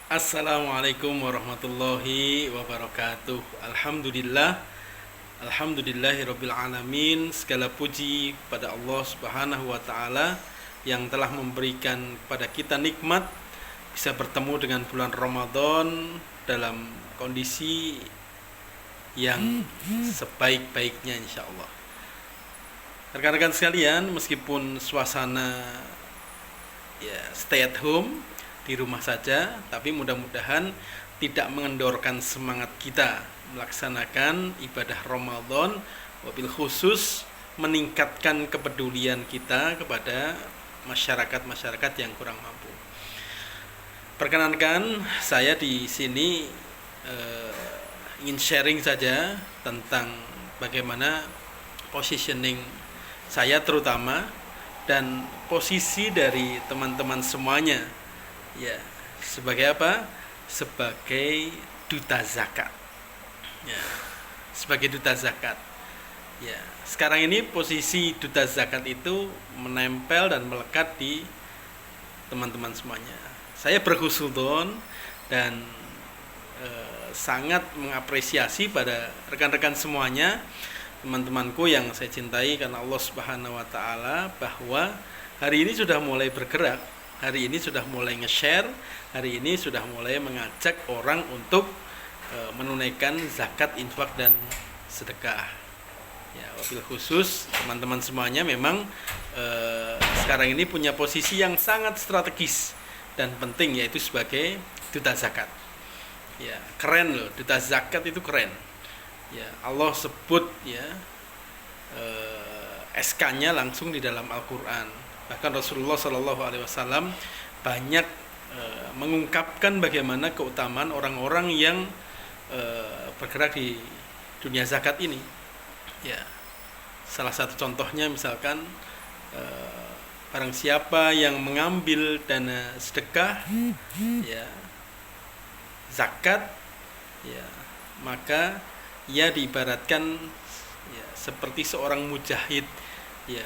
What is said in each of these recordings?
Assalamualaikum warahmatullahi wabarakatuh. Alhamdulillahirabbil alamin. Segala puji pada Allah Subhanahu wa taala yang telah memberikan kepada kita nikmat bisa bertemu dengan bulan Ramadan dalam kondisi yang sebaik-baiknya insyaallah. Rekan-rekan sekalian, meskipun suasana stay at home, di rumah saja, tapi mudah-mudahan tidak mengendorkan semangat kita melaksanakan ibadah Ramadan, wabil khusus meningkatkan kepedulian kita kepada masyarakat-masyarakat yang kurang mampu. Perkenankan saya di sini ingin sharing saja tentang bagaimana positioning saya terutama dan posisi dari teman-teman semuanya. Ya, sebagai apa? Sebagai duta zakat. Ya, sebagai duta zakat. Ya, sekarang ini posisi duta zakat itu menempel dan melekat di teman-teman semuanya. Saya berhusnuzon dan sangat mengapresiasi pada rekan-rekan semuanya, teman-temanku yang saya cintai karena Allah Subhanahu wa taala, bahwa hari ini sudah mulai bergerak. Hari ini sudah mulai nge-share, hari ini sudah mulai mengajak orang untuk menunaikan zakat, infak, dan sedekah. Ya, wabil khusus teman-teman semuanya memang sekarang ini punya posisi yang sangat strategis dan penting, yaitu sebagai duta zakat. Ya, keren loh, duta zakat itu keren. Ya, Allah sebut ya SK-nya langsung di dalam Al-Quran. Bahkan Rasulullah Shallallahu Alaihi Wasallam banyak mengungkapkan bagaimana keutamaan orang-orang yang bergerak di dunia zakat ini. Ya, salah satu contohnya misalkan barang siapa yang mengambil dana sedekah, ya, zakat, ya, maka ia diibaratkan ya, seperti seorang mujahid, ya,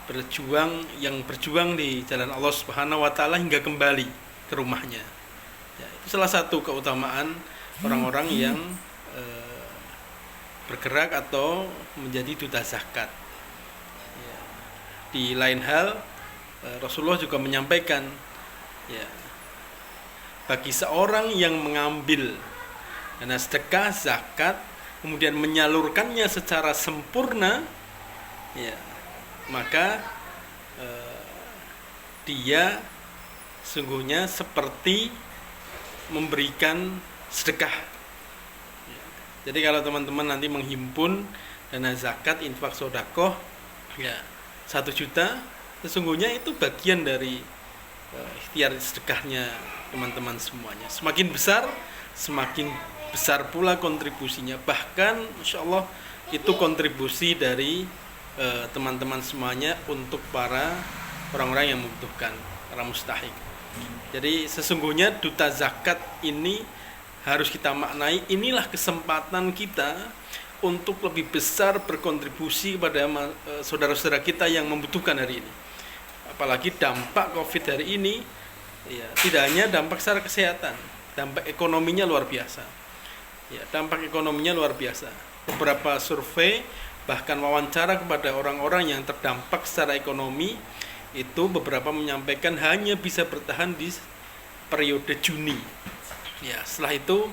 berjuang di jalan Allah Subhanahu wa taala hingga kembali ke rumahnya. Ya, itu salah satu keutamaan orang-orang yang bergerak atau menjadi duta zakat. Ya, di lain hal Rasulullah juga menyampaikan, ya, bagi seorang yang mengambil dana sedekah, zakat, kemudian menyalurkannya secara sempurna, ya, maka dia sungguhnya seperti memberikan sedekah. Jadi kalau teman-teman nanti menghimpun dana zakat, infak, sodakoh, ya 1 juta, sesungguhnya itu bagian dari ikhtiar sedekahnya teman-teman semuanya. Semakin besar, semakin besar pula kontribusinya. Bahkan insya Allah itu kontribusi dari teman-teman semuanya untuk para orang-orang yang membutuhkan, para mustahik. Jadi sesungguhnya duta zakat ini harus kita maknai, inilah kesempatan kita untuk lebih besar berkontribusi kepada saudara-saudara kita yang membutuhkan hari ini. Apalagi dampak COVID hari ini, ya, tidak hanya dampak secara kesehatan, dampak ekonominya luar biasa. Ya, dampak ekonominya luar biasa. Beberapa survei bahkan wawancara kepada orang-orang yang terdampak secara ekonomi itu beberapa menyampaikan hanya bisa bertahan di periode Juni. Ya, setelah itu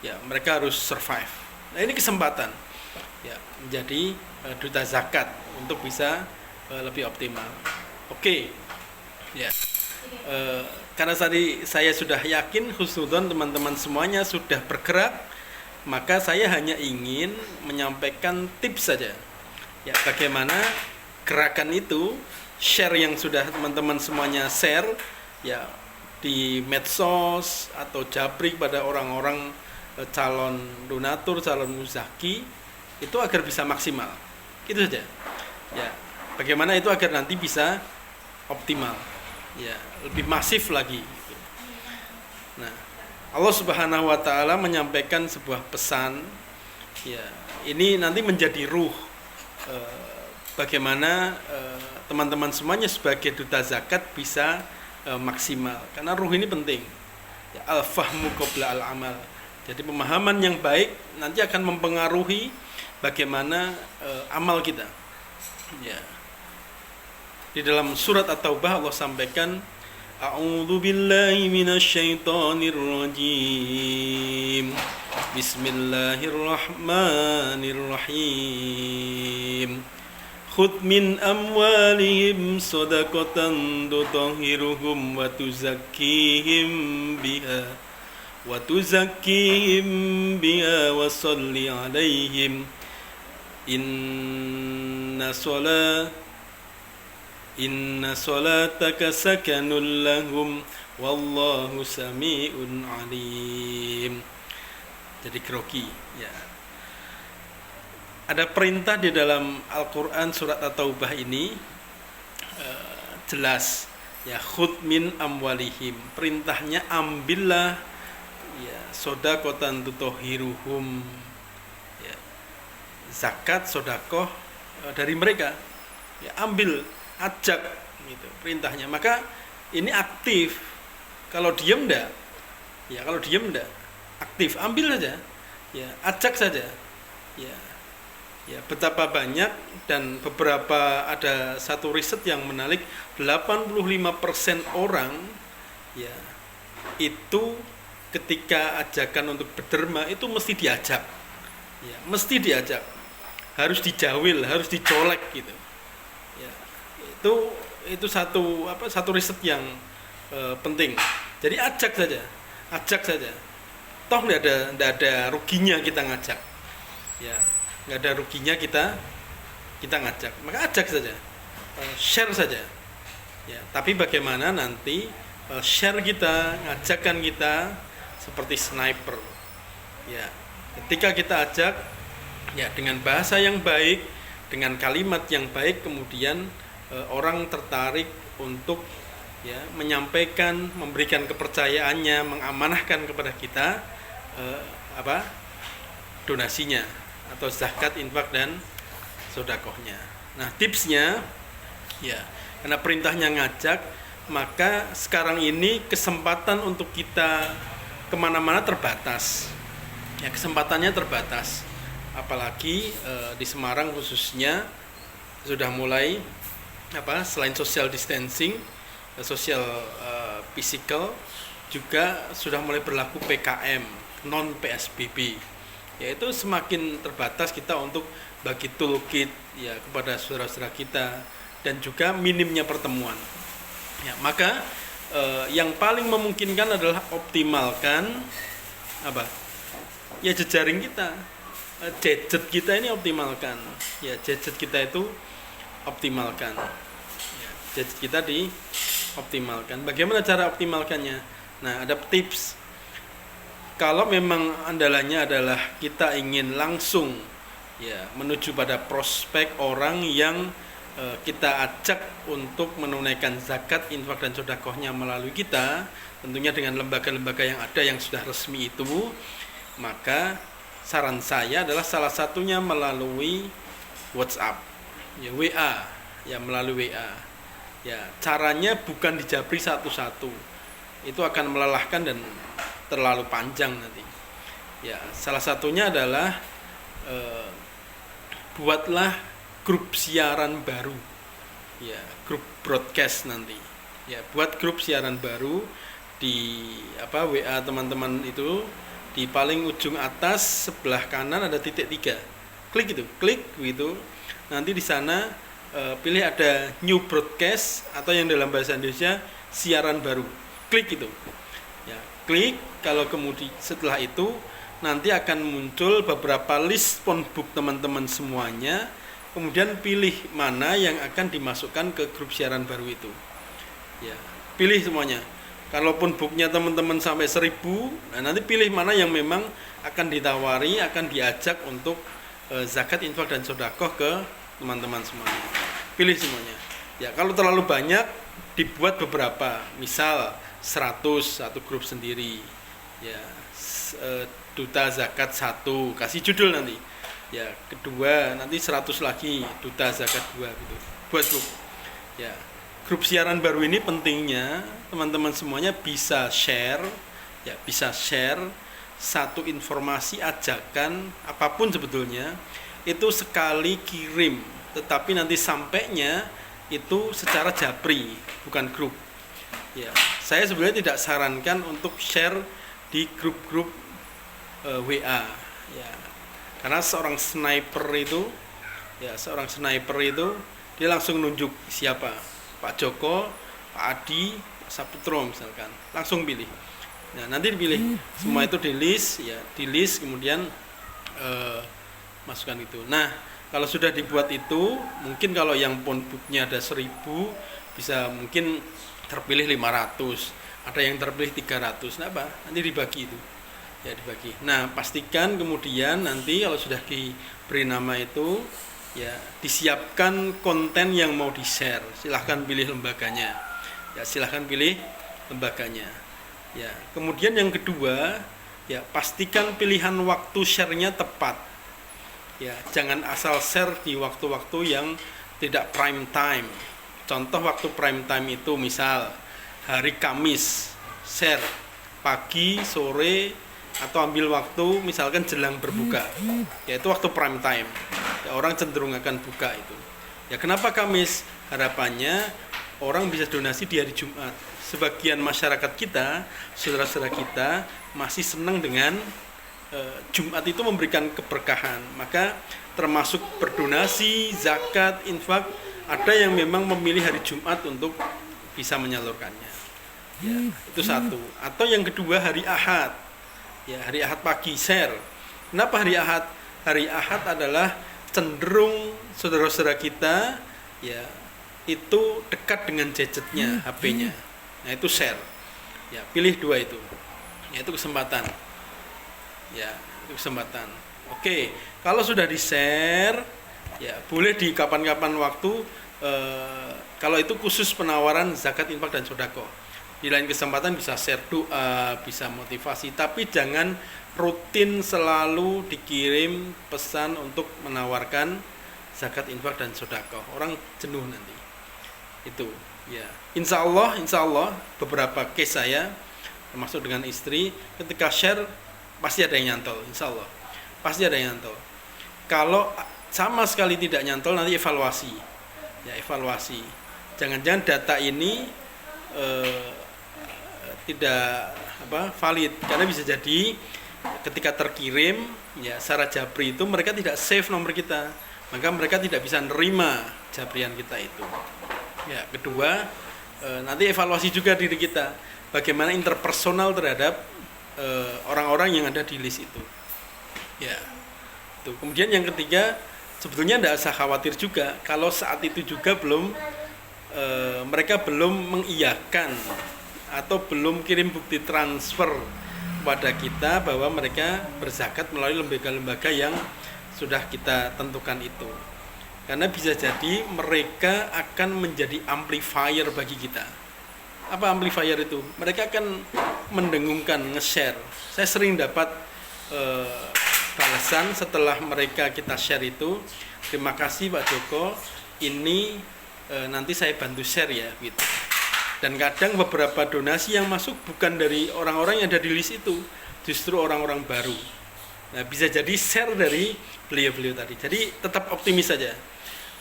ya mereka harus survive. Nah, ini kesempatan ya menjadi duta zakat untuk bisa lebih optimal. Oke. Ya. Karena tadi saya sudah yakin husnuzon teman-teman semuanya sudah bergerak, maka saya hanya ingin menyampaikan tips saja. Ya, bagaimana gerakan itu, share yang sudah teman-teman semuanya share ya di medsos atau japri pada orang-orang calon donatur, calon muzaki, itu agar bisa maksimal. Itu saja. Ya, bagaimana itu agar nanti bisa optimal. Ya, lebih masif lagi. Nah, Allah Subhanahu wa taala menyampaikan sebuah pesan, ya, ini nanti menjadi ruh bagaimana teman-teman semuanya sebagai duta zakat bisa maksimal, karena ruh ini penting. Ya, al-fahmu qabla al-amal. Jadi pemahaman yang baik nanti akan mempengaruhi bagaimana amal kita. Ya. Di dalam surat At-Taubah Allah sampaikan, A'udzu billahi minasyaitonir rajim. Bismillahirrahmanirrahim. Khudh min amwalihim shadaqatan tutahhiruhum wa tuzakkihim biha wa shalli 'alaihim Inna salataka sakanun lahum wallahu sami'un alim. Jadi grogi ya. Ada perintah di dalam Al-Qur'an surat At-Taubah ini jelas ya, khudh min amwalihim. Perintahnya ambillah ya shadaqatan tutahhiruhum. Ya, zakat sedekah dari mereka. Ya, ambil, ajak gitu perintahnya. Maka ini aktif. Kalau diem enggak? Ya, kalau diem enggak? Aktif, ambil saja. Ya, ajak saja. Ya. Ya, betapa banyak dan beberapa ada satu riset yang menarik 85% orang ya itu ketika ajakan untuk berderma itu mesti diajak. Ya, mesti diajak. Harus dijawil, harus dicolek gitu. Itu satu riset yang penting. Jadi ajak saja. Toh nggak ada ruginya kita ngajak. Ya, nggak ada ruginya kita ngajak. Maka ajak saja, share saja. Ya, tapi bagaimana nanti share kita, ngajakan kita seperti sniper. Ya, ketika kita ajak, ya dengan bahasa yang baik, dengan kalimat yang baik, kemudian orang tertarik untuk ya menyampaikan, memberikan kepercayaannya, mengamanahkan kepada kita donasinya atau zakat, infak dan sedekahnya. Nah, tipsnya ya, karena perintahnya ngajak, maka sekarang ini kesempatan untuk kita kemana-mana terbatas. Ya, kesempatannya terbatas. Apalagi di Semarang khususnya sudah mulai selain social distancing, social physical, juga sudah mulai berlaku PKM, non PSBB. Yaitu semakin terbatas kita untuk bagi toolkit ya kepada saudara-saudara kita, dan juga minimnya pertemuan. Ya, maka yang paling memungkinkan adalah optimalkan ya jejaring kita, gadget kita ini optimalkan. Ya, gadget kita itu optimalkan. Ya, gadget kita dioptimalkan. Bagaimana cara optimalkannya? Nah, ada tips. Kalau memang andalannya adalah kita ingin langsung ya menuju pada prospek orang yang kita ajak untuk menunaikan zakat, infak dan sedekahnya melalui kita, tentunya dengan lembaga-lembaga yang ada yang sudah resmi itu, maka saran saya adalah salah satunya melalui WhatsApp, ya WA, ya melalui WA. Ya, caranya bukan dijabri satu-satu. Itu akan melelahkan dan terlalu panjang nanti. Ya, salah satunya adalah buatlah grup siaran baru. Ya, grup broadcast nanti. Ya, buat grup siaran baru di WA teman-teman itu, di paling ujung atas sebelah kanan ada titik 3. Klik gitu. Nanti di sana pilih ada new broadcast atau yang dalam bahasa Indonesia siaran baru. Klik itu. Ya, klik. Kalau kemudian setelah itu nanti akan muncul beberapa list phonebook teman-teman semuanya. Kemudian pilih mana yang akan dimasukkan ke grup siaran baru itu. Ya, pilih semuanya. Kalaupun booknya teman-teman sampai 1000, nah nanti pilih mana yang memang akan ditawari, akan diajak untuk zakat, infak dan sedekah ke teman-teman semuanya. Pilih semuanya. Ya, kalau terlalu banyak dibuat beberapa. Misal 100 satu grup sendiri. Ya, duta zakat 1, kasih judul nanti. Ya, kedua nanti 100 lagi duta zakat 2 gitu. Buat grup. Ya. Grup siaran baru ini pentingnya teman-teman semuanya bisa share ya bisa share satu informasi, ajakan apapun sebetulnya itu sekali kirim, tetapi nanti sampainya itu secara japri, bukan grup. Ya, saya sebenarnya tidak sarankan untuk share di grup-grup WA, ya, karena seorang sniper itu dia langsung nunjuk siapa, Pak Joko, Pak Adi, Pak Saputro misalkan, langsung pilih. Nah, nanti dipilih semua itu di list kemudian masukkan itu. Nah, kalau sudah dibuat itu, mungkin kalau yang phonebooknya ada 1000 bisa mungkin terpilih 500, ada yang terpilih 300. Nah, apa? Nanti dibagi itu. Ya, dibagi. Nah, pastikan kemudian nanti kalau sudah diberi nama itu, ya, disiapkan konten yang mau di-share. Silahkan pilih lembaganya. Ya, silahkan pilih lembaganya. Ya, kemudian yang kedua, ya, pastikan pilihan waktu share-nya tepat. Ya, jangan asal share di waktu-waktu yang tidak prime time. Contoh waktu prime time itu misal hari Kamis, share pagi, sore, atau ambil waktu misalkan jelang berbuka. Ya, itu waktu prime time. Ya, orang cenderung akan buka itu. Ya, kenapa Kamis? Harapannya orang bisa donasi di hari Jumat. Sebagian masyarakat kita, saudara-saudara kita masih senang dengan Jumat itu memberikan keberkahan. Maka termasuk berdonasi, zakat, infak, ada yang memang memilih hari Jumat untuk bisa menyalurkannya. Ya, itu satu. Atau yang kedua hari Ahad. Ya, hari Ahad pagi share. Kenapa hari Ahad? Hari Ahad adalah cenderung saudara-saudara kita, ya, itu dekat dengan gadgetnya, HP-nya. Nah, itu share. Ya, pilih dua itu. Ya, itu kesempatan. Ya, itu kesempatan. Oke, kalau sudah di-share, ya, boleh di kapan-kapan waktu, kalau itu khusus penawaran zakat, infak, dan sedekah. Di lain kesempatan bisa share doa, bisa motivasi, tapi jangan rutin selalu dikirim pesan untuk menawarkan zakat, infak, dan sedekah. Orang jenuh nanti. Itu. Ya, insya Allah beberapa case saya termasuk dengan istri ketika share pasti ada yang nyantol, insya Allah pasti ada yang nyantol. Kalau sama sekali tidak nyantol nanti evaluasi, ya, evaluasi. Jangan-jangan data ini tidak valid, karena bisa jadi ketika terkirim, ya, secara jabri itu mereka tidak save nomor kita, maka mereka tidak bisa nerima jabrian kita itu. Ya, kedua, nanti evaluasi juga diri kita, bagaimana interpersonal terhadap orang-orang yang ada di list itu. Ya, itu. Kemudian yang ketiga, sebetulnya tidak usah khawatir juga kalau saat itu juga mereka belum mengiyakan atau belum kirim bukti transfer kepada kita bahwa mereka berzakat melalui lembaga-lembaga yang sudah kita tentukan itu. Karena bisa jadi mereka akan menjadi amplifier bagi kita. Apa amplifier itu? Mereka akan mendengungkan, nge-share. Saya sering dapat balasan setelah mereka kita share itu, terima kasih Pak Joko, ini nanti saya bantu share ya, gitu. Dan kadang beberapa donasi yang masuk bukan dari orang-orang yang ada di list itu, justru orang-orang baru. Nah, bisa jadi share dari beliau-beliau tadi. Jadi tetap optimis saja.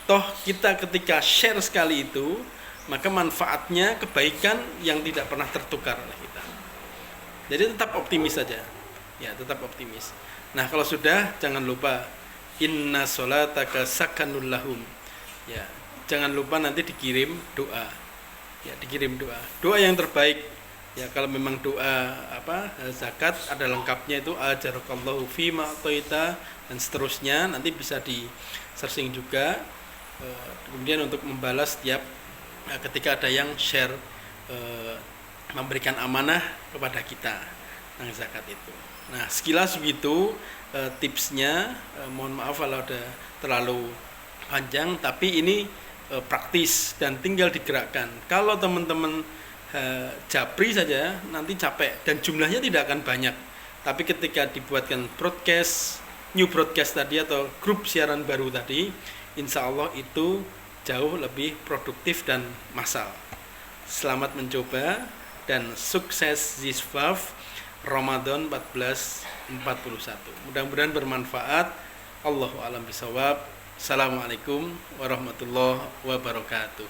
Toh kita ketika share sekali itu, maka manfaatnya kebaikan yang tidak pernah tertukar oleh kita. Jadi tetap optimis saja. Ya, tetap optimis. Nah, kalau sudah, jangan lupa inna sholataka sakanul lahum. Ya, jangan lupa nanti dikirim doa. Ya, dikirim doa. Doa yang terbaik. Ya, kalau memang doa zakat ada lengkapnya itu ajarakallahu fima ataita dan seterusnya, nanti bisa di searching juga. Kemudian untuk membalas setiap ketika ada yang share memberikan amanah kepada kita tentang zakat itu. Nah, sekilas begitu tipsnya. Mohon maaf kalau ada terlalu panjang, tapi ini praktis dan tinggal digerakkan. Kalau teman-teman japri saja nanti capek dan jumlahnya tidak akan banyak. Tapi ketika dibuatkan new broadcast tadi atau grup siaran baru tadi, insya Allah itu jauh lebih produktif dan massal. Selamat mencoba dan sukses Zisfaf. Ramadan 1441. Mudah-mudahan bermanfaat. Allahu a'lam bishawab. Assalamualaikum warahmatullahi wabarakatuh.